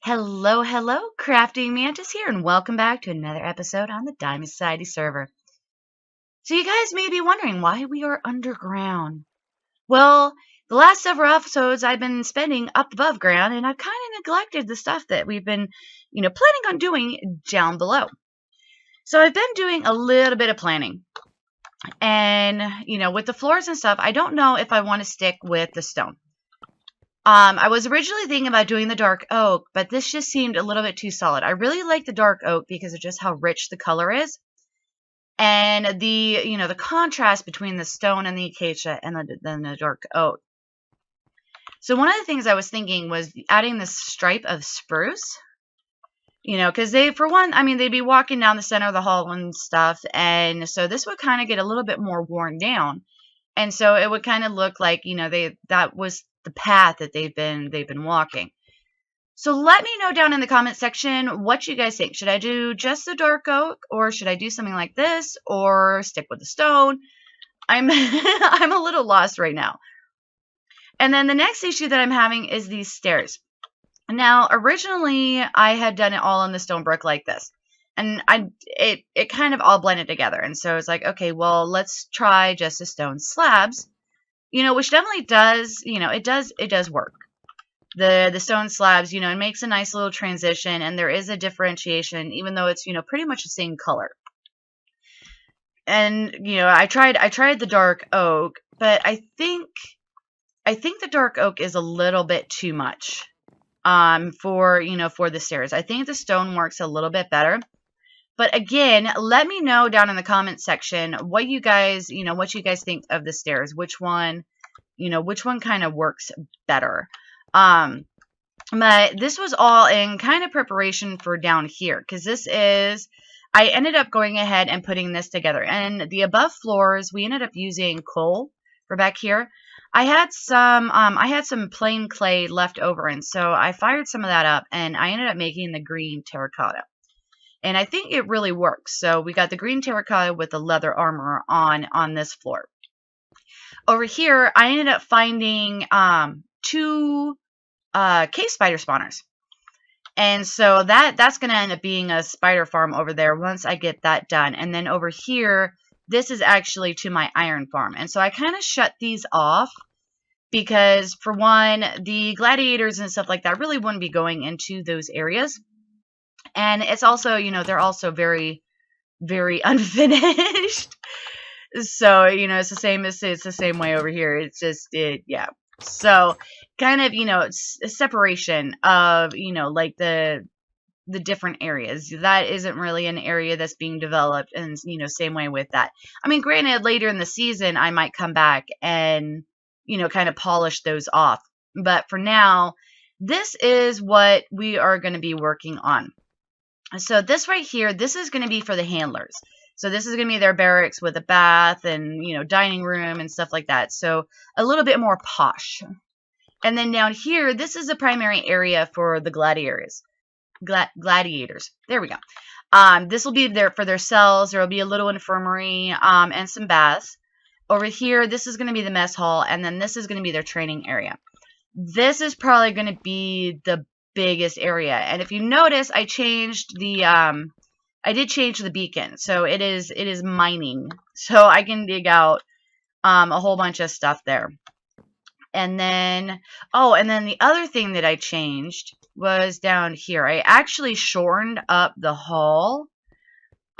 Hello, hello, CraftingMantis here, and welcome back to another episode on the Diamond Society server. So you guys may be wondering why we are underground. Well, the last several episodes I've been spending up above ground, and I've kind of neglected the stuff that we've been, planning on doing down below. So I've been doing a little bit of planning. And, with the floors and stuff, I don't know if I want to stick with the stone. I was originally thinking about doing the dark oak, but this just seemed a little bit too solid. I really like the dark oak because of just how rich the color is. And the contrast between the stone and the acacia and the dark oak. So one of the things I was thinking was adding this stripe of spruce. Because they'd be walking down the center of the hall and stuff. And so this would kind of get a little bit more worn down. And so it would kind of look like, that was the path that they've been walking. So let me know down in the comment section what you guys think. Should I do just the dark oak, or should I do something like this, or stick with the stone? I'm I'm a little lost right now. And then the next issue that I'm having is these stairs. Now, originally I had done it all in the stone brick like this. And it kind of all blended together. And so it's like, okay, well, let's try just the stone slabs. Which definitely does, it does work. The stone slabs, it makes a nice little transition, and there is a differentiation, even though it's, pretty much the same color. And, I tried the dark oak, but I think the dark oak is a little bit too much, for the stairs. I think the stone works a little bit better. But again, let me know down in the comments section what you guys think of the stairs. Which one kind of works better. But this was all in kind of preparation for down here, because I ended up going ahead and putting this together. And the above floors, we ended up using coal for back here. I had some plain clay left over, and so I fired some of that up, and I ended up making the green terracotta. And I think it really works. So we got the green terracotta with the leather armor on this floor. Over here, I ended up finding two cave spider spawners. And so that's going to end up being a spider farm over there once I get that done. And then over here, this is actually to my iron farm. And so I kind of shut these off because, for one, the gladiators and stuff like that really wouldn't be going into those areas. And it's also, they're also very, very unfinished. So, it's the same way over here. It's just, yeah. So, kind of, it's a separation of, like the different areas. That isn't really an area that's being developed, and, same way with that. I mean, granted, later in the season, I might come back and, kind of polish those off. But for now, this is what we are going to be working on. So this right here, this is going to be for the handlers. So this is going to be their barracks with a bath and, dining room and stuff like that. So a little bit more posh. And then down here, this is the primary area for the gladiators. Gladiators. There we go. This will be there for their cells. There will be a little infirmary and some baths. Over here, this is going to be the mess hall. And then this is going to be their training area. This is probably going to be the biggest area. And if you notice, I changed I did change the beacon. So it is mining. So I can dig out a whole bunch of stuff there. And then the other thing that I changed was down here. I actually shortened up the hall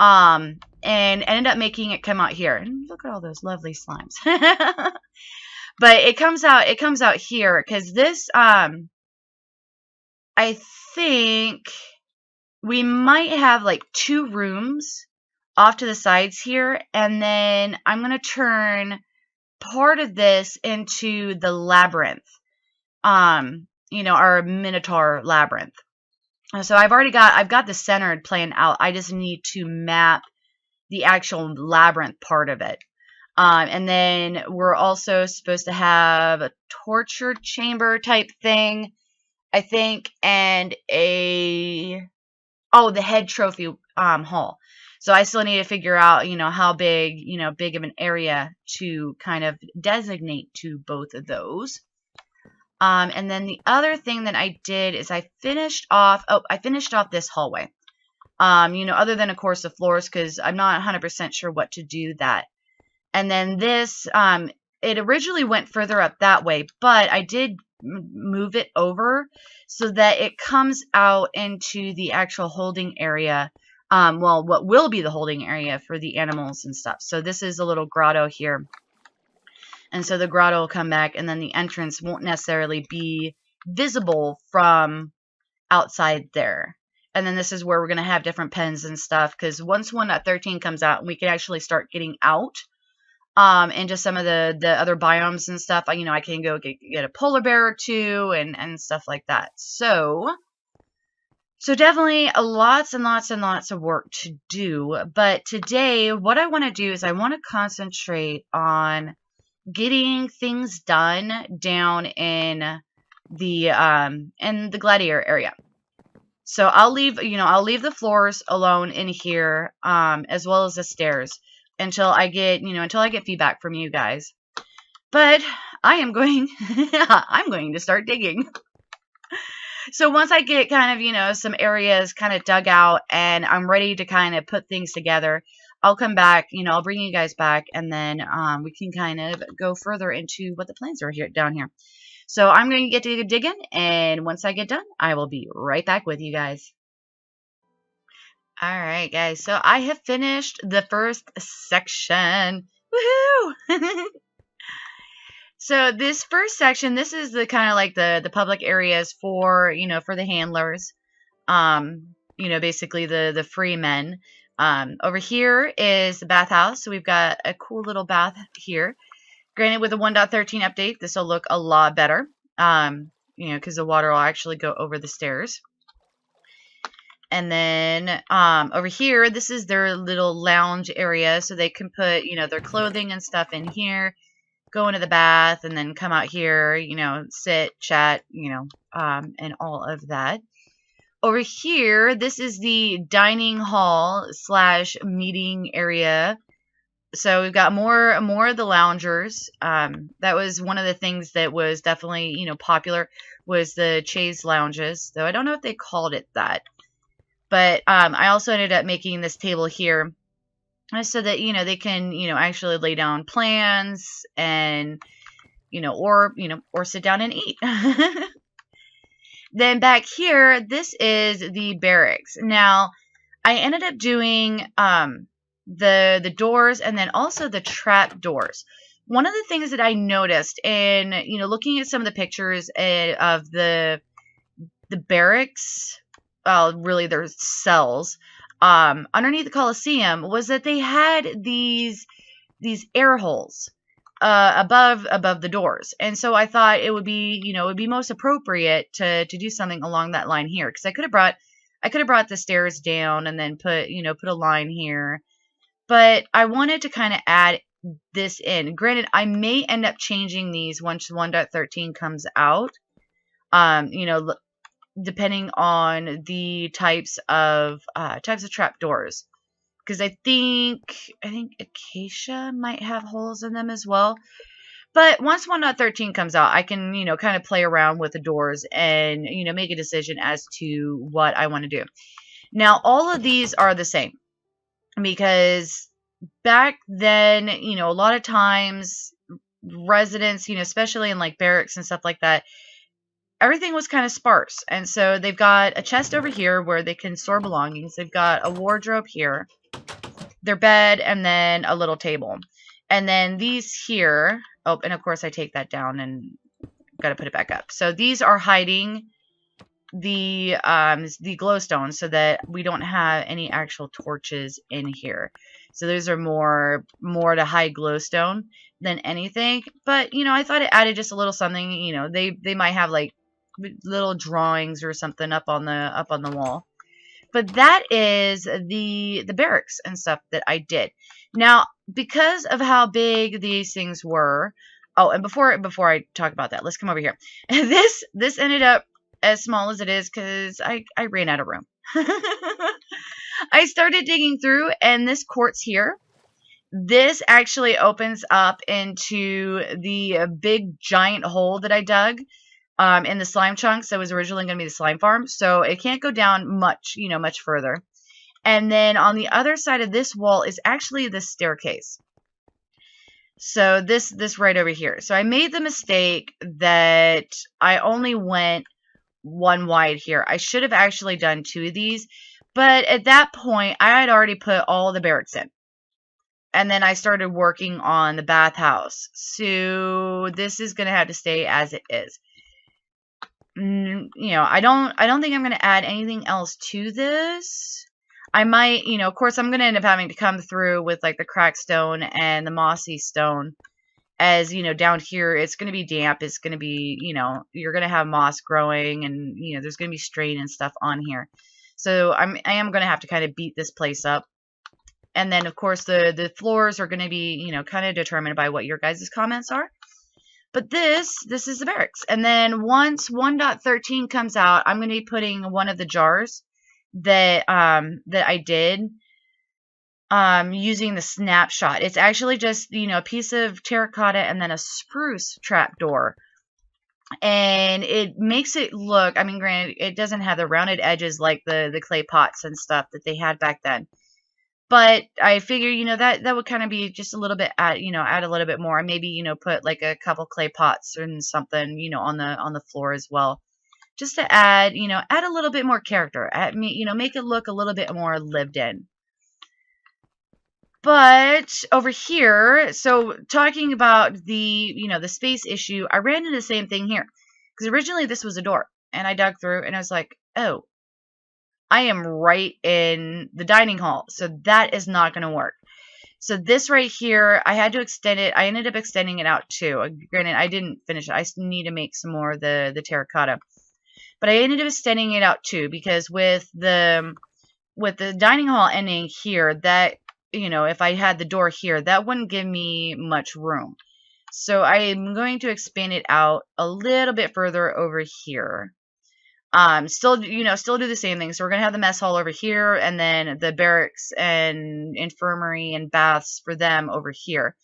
and ended up making it come out here. And look at all those lovely slimes. But it comes out here because this I think we might have like 2 rooms off to the sides here, and then I'm going to turn part of this into the labyrinth, our Minotaur labyrinth. So I've got the centered plan out. I just need to map the actual labyrinth part of it. And then we're also supposed to have a torture chamber type thing, I think, and the head trophy hall. So I still need to figure out, how big of an area to kind of designate to both of those. And then the other thing that I did is I finished off this hallway. Other than, of course, the floors, because I'm not 100% sure what to do that. And then this, it originally went further up that way, but I did move it over so that it comes out into the actual holding area. Well, what will be the holding area for the animals and stuff. So this is a little grotto here. And so the grotto will come back, and then the entrance won't necessarily be visible from outside there. And then this is where we're going to have different pens and stuff, because once 1.13 comes out, we can actually start getting out into some of the other biomes and stuff. I can go get a polar bear or two and stuff like that. So definitely lots and lots and lots of work to do. But today, what I want to do is I want to concentrate on getting things done down in the gladiator area. So I'll leave the floors alone in here, as well as the stairs until I get feedback from you guys. But I am going, I'm going to start digging. So once I get kind of, some areas kind of dug out and I'm ready to kind of put things together, I'll come back, I'll bring you guys back, and then we can kind of go further into what the plans are down here. So I'm going to get to digging, and once I get done, I will be right back with you guys. Alright, guys, so I have finished the first section. Woohoo! So this first section, this is the kind of like the public areas for, for the handlers. Basically the free men. Over here is the bathhouse. So we've got a cool little bath here. Granted, with the 1.13 update, this will look a lot better. Because the water will actually go over the stairs. And then over here, this is their little lounge area. So they can put, their clothing and stuff in here. Go into the bath and then come out here, sit, chat, and all of that. Over here, this is the dining hall / meeting area. So we've got more of the loungers. That was one of the things that was definitely, popular, was the chaise lounges. Though I don't know if they called it that. But I also ended up making this table here so that, they can, actually lay down plans and, or sit down and eat. Then back here, this is the barracks. Now, I ended up doing the doors and then also the trap doors. One of the things that I noticed in, looking at some of the pictures of the barracks, really their cells, underneath the Colosseum, was that they had these air holes above the doors. And so I thought it would be, most appropriate to do something along that line here, because I could have brought the stairs down and then put a line here. But I wanted to kind of add this in. Granted, I may end up changing these once 1.13 comes out. Depending on the types of trapdoors, because I think Acacia might have holes in them as well. But once 1.13 comes out, I can kind of play around with the doors and make a decision as to what I want to do. Now all of these are the same, because back then, a lot of times residents, especially in like barracks and stuff like that, everything was kind of sparse. And so they've got a chest over here where they can store belongings. They've got a wardrobe here, their bed, and then a little table. And then these here, oh, and of course I take that down and got to put it back up. So these are hiding the glowstone so that we don't have any actual torches in here. So those are more to hide glowstone than anything. But, I thought it added just a little something. They might have like little drawings or something up on the wall. But that is the barracks and stuff that I did. Now, because of how big these things were, oh, and before I talk about that, let's come over here. This ended up as small as it is because I ran out of room. I started digging through, and this quartz here, this actually opens up into the big giant hole that I dug. in the slime chunks that was originally going to be the slime farm. So it can't go down much, much further. And then on the other side of this wall is actually the staircase. So this right over here. So I made the mistake that I only went one wide here. I should have actually done 2 of these. But at that point, I had already put all the barracks in. And then I started working on the bathhouse. So this is going to have to stay as it is. I don't think I'm going to add anything else to this. I might, of course, I'm going to end up having to come through with like the cracked stone and the mossy stone. As, down here, it's going to be damp. It's going to be, you're going to have moss growing and, there's going to be strain and stuff on here. So I am going to have to kind of beat this place up. And then, of course, the floors are going to be, kind of determined by what your guys' comments are. But this is the barracks. And then once 1.13 comes out, I'm going to be putting one of the jars that I did using the snapshot. It's actually just, a piece of terracotta and then a spruce trapdoor. And it makes it look, I mean, granted, it doesn't have the rounded edges like the clay pots and stuff that they had back then. But I figure, that would kind of be just a little bit, add a little bit more. Maybe, put like a couple clay pots and something, on the floor as well. Just to add, add a little bit more character. Make it look a little bit more lived in. But over here, so talking about the, the space issue, I ran into the same thing here. Because originally this was a door. And I dug through and I was like, oh, I am right in the dining hall. So that is not going to work. So this right here, I had to extend it. I ended up extending it out too. Granted, I didn't finish it. I still need to make some more of the terracotta. But I ended up extending it out too, because with the dining hall ending here, that, if I had the door here, that wouldn't give me much room. So I'm going to expand it out a little bit further over here. Still do the same thing. So we're going to have the mess hall over here, and then the barracks and infirmary and baths for them over here.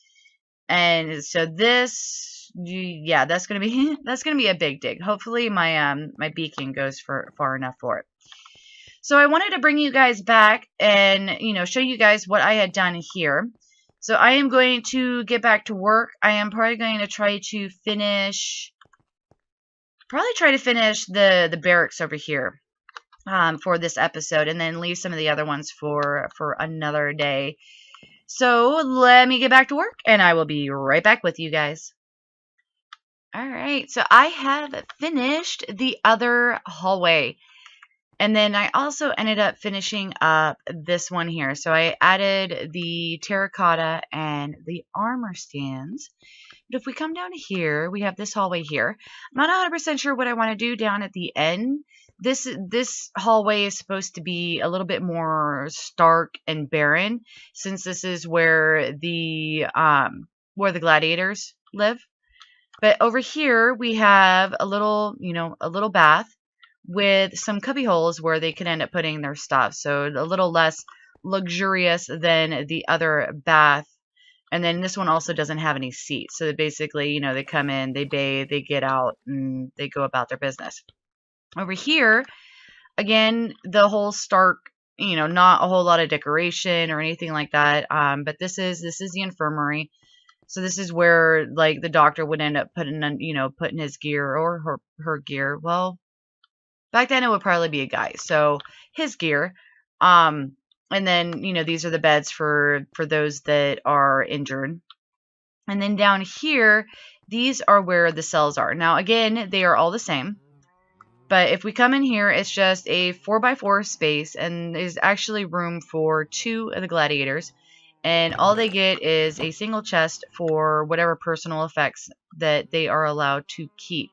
And so this, yeah, that's going to be a big dig. Hopefully my beacon goes far enough for it. So I wanted to bring you guys back and, show you guys what I had done here. So I am going to get back to work. I am probably going to try to finish the barracks over here for this episode, and then leave some of the other ones for another day. So let me get back to work, and I will be right back with you guys. Alright, so I have finished the other hallway. And then I also ended up finishing up this one here. So I added the terracotta and the armor stands. But if we come down here, we have this hallway here. I'm not 100% sure what I want to do down at the end. This hallway is supposed to be a little bit more stark and barren, since this is where the gladiators live. But over here we have a little bath with some cubby holes where they could end up putting their stuff. So a little less luxurious than the other bath. And then this one also doesn't have any seats. So basically, they come in, they bathe, they get out, and they go about their business. Over here, again, the whole stark, not a whole lot of decoration or anything like that. But this is the infirmary. So this is where, like, the doctor would end up putting his gear or her gear. Well, back then it would probably be a guy. So his gear. And then, these are the beds for those that are injured. And then down here, these are where the cells are. Now, again, they are all the same. But if we come in here, it's just a 4x4 space. And there's actually room for 2 of the gladiators. And all they get is a single chest for whatever personal effects that they are allowed to keep.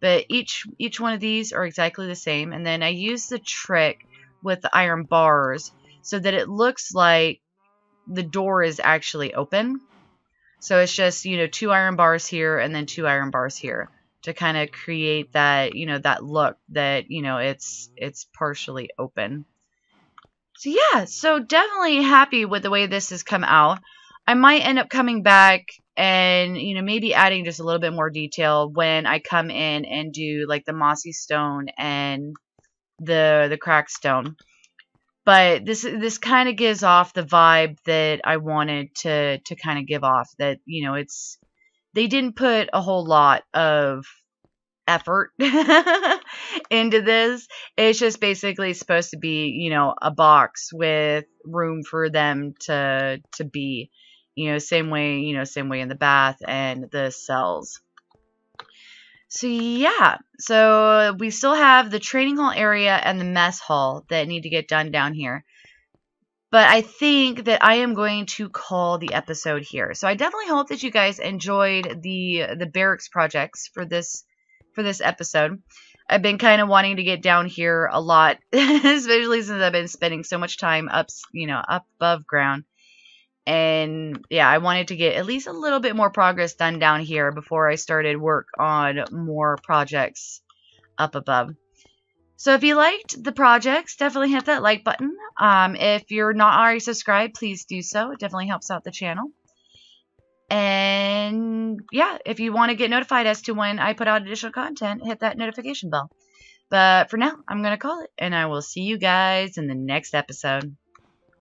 But each one of these are exactly the same. And then I use the trick with the iron bars so that it looks like the door is actually open. So it's just, 2 iron bars here and then 2 iron bars here to kind of create that, that look that, it's partially open. So yeah, so definitely happy with the way this has come out. I might end up coming back and, you know, maybe adding just a little bit more detail when I come in and do like the mossy stone and the cracked stone. But this kind of gives off the vibe that I wanted to kind of give off, that, you know, they didn't put a whole lot of effort into this. It's just basically supposed to be, you know, a box with room for them to be, you know, same way in the bath and the cells. So yeah, so we still have the training hall area and the mess hall that need to get done down here. But I think that I am going to call the episode here. So I definitely hope that you guys enjoyed the barracks projects for this episode. I've been kind of wanting to get down here a lot, especially since I've been spending so much time up above ground. And yeah, I wanted to get at least a little bit more progress done down here before I started work on more projects up above. So if you liked the projects, definitely hit that like button. If you're not already subscribed, please do so. It definitely helps out the channel. And yeah, if you want to get notified as to when I put out additional content, hit that notification bell. But for now, I'm going to call it, and I will see you guys in the next episode.